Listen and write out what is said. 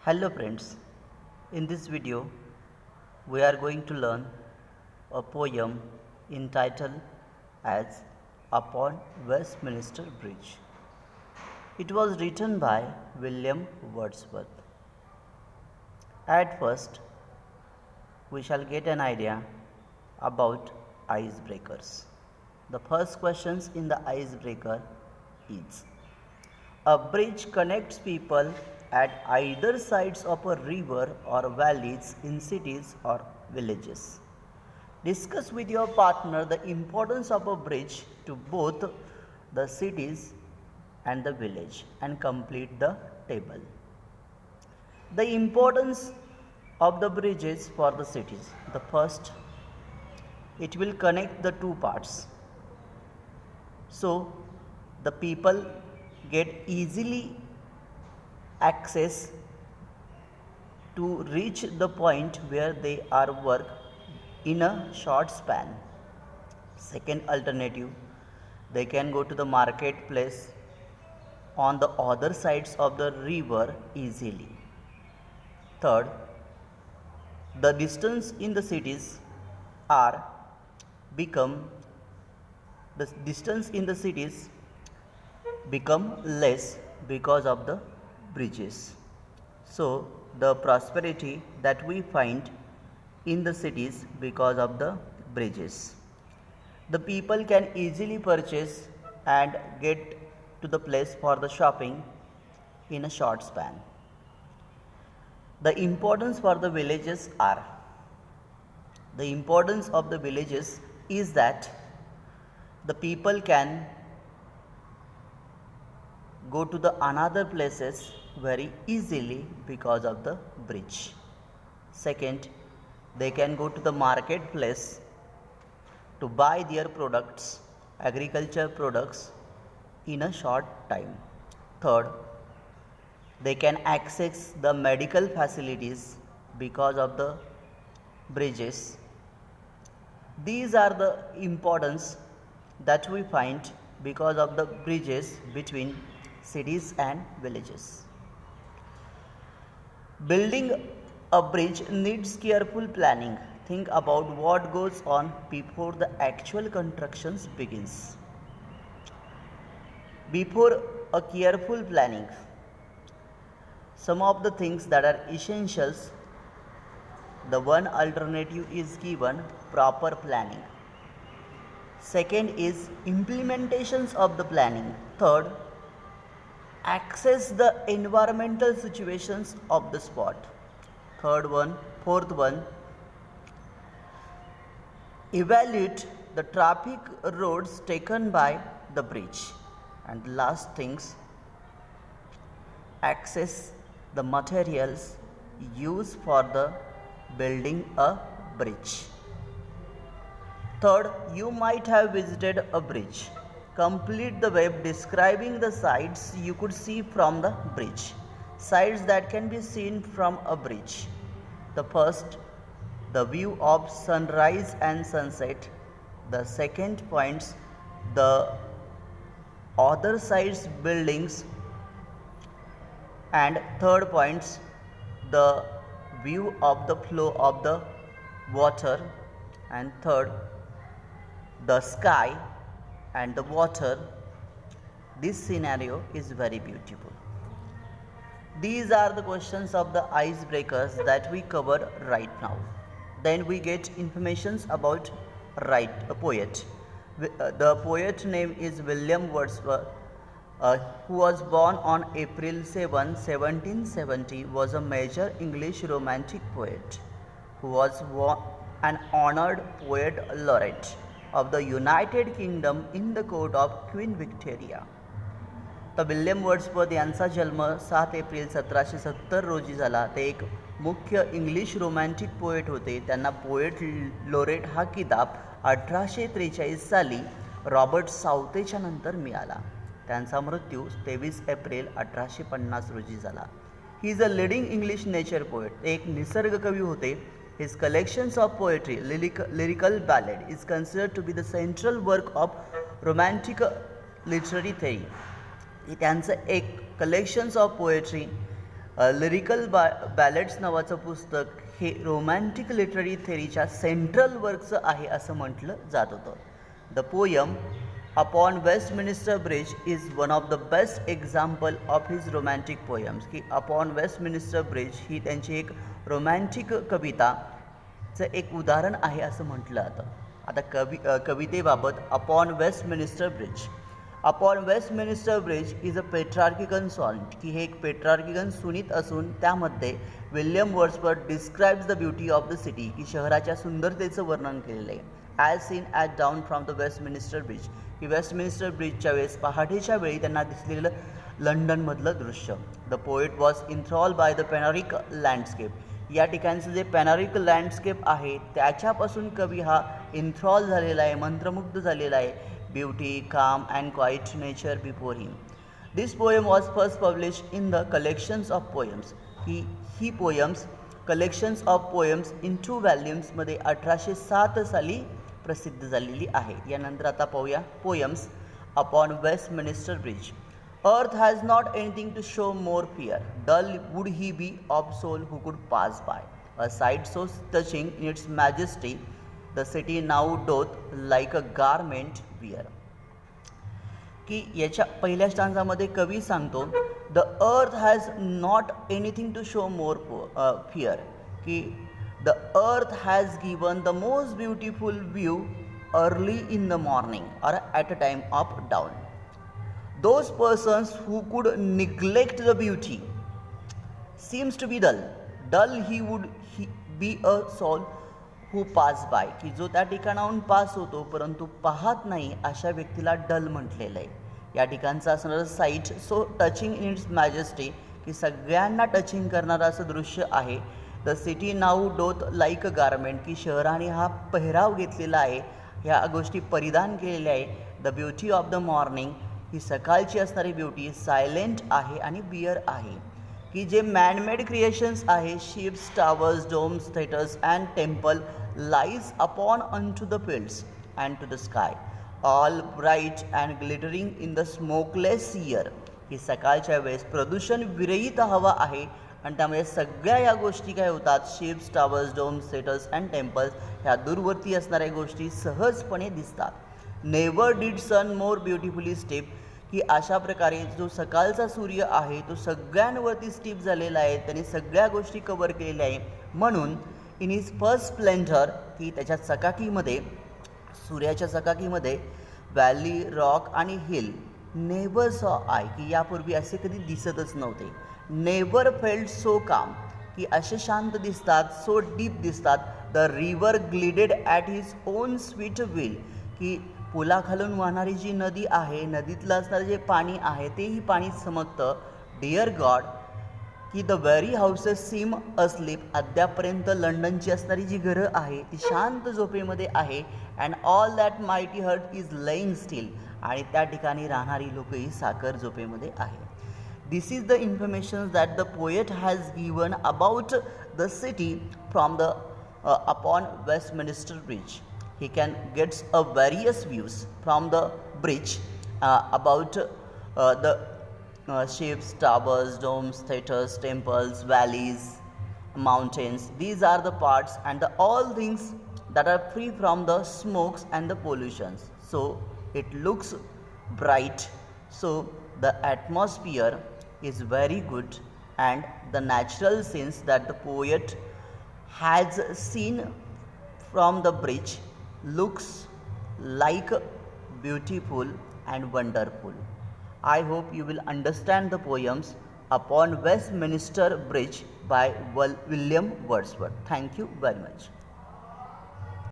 Hello friends, in this video we are going to learn a poem entitled as Upon Westminster Bridge. It was written by William Wordsworth. At first, we shall get an idea about icebreakers. The first questions in the icebreaker is: a bridge connects people at either sides of a river or valleys in cities or villages. Discuss with your partner the importance of a bridge to both the cities and the village and complete the table. The importance of the bridges for the cities. The first, it will connect the two parts. So the people get easily access to reach the point where they are work in a short span. Second alternative, they can go to the marketplace on the other sides of the river easily. Third, the distance in the cities are become the distance in the cities become less because of the bridges. So the prosperity that we find in the cities because of the bridges. The people can easily purchase and get to the place for the shopping in a short span. The importance for the villages are: the importance of the villages is that the people can go to the another places very easily because of the bridge. Second, they can go to the marketplace to buy their products, agriculture products, in a short time. Third, they can access the medical facilities because of the bridges. These are the importance that we find because of the bridges between cities and villages. Building a bridge needs careful planning. Think about what goes on before the actual construction begins. Before a careful planning, some of the things that are essentials, the one alternative is given: proper planning. Second is implementations of the planning. Third, access the environmental situations of the spot. Fourth one, evaluate the traffic roads taken by the bridge. And last things, access the materials used for the building a bridge. Third, you might have visited a bridge. Complete the web describing the sights you could see from the bridge. Sights that can be seen from a bridge. The first, the view of sunrise and sunset. The second points, the other side's buildings. And third points, the view of the flow of the water. And third, the sky and the water. This scenario is very beautiful. These are the questions of the icebreakers that we cover right now. Then we get informations about a poet. The poet name is William Wordsworth, who was born on April 7, 1770, was a major English romantic poet who was an honored poet laureate of the United Kingdom in the court of Queen Victoria. तर William Wordsworth यांचा जन्म 7 April 1770 रोजी झाला. ते एक मुख्य English romantic poet होते. त्यांना पोएट लोरेट हा किताब 1843 साली रॉबर्ट साउथेच्या नंतर मिळाला. त्यांचा मृत्यू 23 एप्रिल 1850 रोजी झाला. He is a leading English nature poet. एक निसर्ग कवी होते. His collections of poetry, lyrical ballad, is considered to be the central work of romantic literary theory. त्यांचं एक कलेक्शन्स ऑफ पोएट्री लिरिकल बॅलेट्स नावाचं पुस्तक हे रोमॅन्टिक लिटररी थेरीच्या सेंट्रल वर्कचं आहे असं म्हटलं जात होतं. The poem upon Westminster Bridge is one of the best example of his romantic poems. की अपॉन वेस्टमिनिस्टर ब्रिज ही त्यांची एक रोमॅन्टिक कविताचं एक उदाहरण आहे असं म्हटलं जातं. आता कवितेबाबत upon Westminster Bridge. Upon Westminster Bridge is a Petrarchical sonnet. की हे एक पेट्रार्किकल सुनीत असून त्यामध्ये William Wordsworth describes the beauty of the city. की शहराच्या सुंदरतेचं वर्णन केलेलं आहे. As seen at dawn from the Westminster Bridge. की वेस्टमिनिस्टर ब्रिजच्या वेळेस पहाटेच्या वेळी त्यांना दिसलेलं लंडनमधलं दृश्य. The poet was enthrall by the panoramic landscape. या ठिकाणचं जे पेनॉरिक लँडस्केप आहे त्याच्यापासून कवी हा इन्थ्रॉल झालेला आहे, मंत्रमुग्ध झालेला आहे. Beauty, calm and quiet nature before him. This poem was first published in the collections of poems. ही poems collections of poems in 2 व्हॅल्यूम्समध्ये 1807 साली प्रसिद्ध झालेली आहे. यानंतर आता पाहूया poems upon Westminster Bridge. Earth has not anything to show more fair. Dull would he be of soul who could pass by. A sight so touching in its majesty. The city now doth like a garment wear. की याच्या पहिल्या स्टांजामध्ये कवी सांगतो the earth has not anything to show more fair. की the earth has given the most beautiful view early in the morning or at a time of dawn. Those persons who could neglect the beauty seems to be dull. Dull he would be a soul who pass by. की जो त्या ठिकाणाहून पास होतो परंतु पाहत नाही अशा व्यक्तीला डल म्हटलेलं आहे. या ठिकाणचं असणारं sight so touching in its majesty. की सगळ्यांना टचिंग करणारं असं दृश्य आहे. The city now doth like a garment. की शहराने हा पेहराव घेतलेला आहे, ह्या गोष्टी परिधान केलेल्या आहे. The beauty of the morning. ही सकाळची असणारी ब्युटी सायलेंट आहे आणि बिअर आहे. की जे मॅनमेड क्रिएशन्स आहे ships, towers, domes, theatres and temple lies upon unto the fields and to the sky, all bright and glittering in the smokeless air. की सकाळच्या वेळेस प्रदूषण विरहित हवा आहे आणि त्यामुळे सगळ्या या गोष्टी काय होतात, ships, towers, domes, theatres and temples ह्या दूरवरती असणाऱ्या गोष्टी सहजपणे दिसतात. Never did sun more beautifully steep. की अशा प्रकारे जो सकाळचा सूर्य आहे तो सगळ्यांवरती स्टीप झालेला आहे, त्याने सगळ्या गोष्टी कव्हर केलेल्या आहे. म्हणून इन हिज फर्स्ट स्प्लेंडर. की त्याच्या चकाकीमध्ये, सूर्याच्या चकाकीमध्ये व्हॅली, रॉक आणि हिल नेवर सॉ आय. की यापूर्वी असे कधी दिसतच नव्हते. नेवर फेल्ट सो काम. की असे शांत दिसतात, सो डीप दिसतात. The river glided at his own sweet will. की पुलाखालून वाहणारी जी नदी आहे, नदीतलं असणारं जे पाणी आहे तेही पाणी चमकतं. Dear God. की the very houses seem asleep. अद्यापर्यंत लंडनची असणारी जी घरं आहे ती शांत झोपेमध्ये आहे. And all that mighty heart is lying still. आणि त्या ठिकाणी राहणारी लोकही साखर झोपेमध्ये आहे. This is the information that the poet has given about the city from the upon Westminster bridge. He can gets a various views from the bridge about the ships, towers, domes, theaters, temples, valleys, mountains. These are the parts and all things that are free from the smokes and the pollutions. So it looks bright. So the atmosphere is very good and the natural scenes that the poet has seen from the bridge looks like beautiful and wonderful. I hope you will understand the poems upon Westminster Bridge by William Wordsworth. Thank you very much.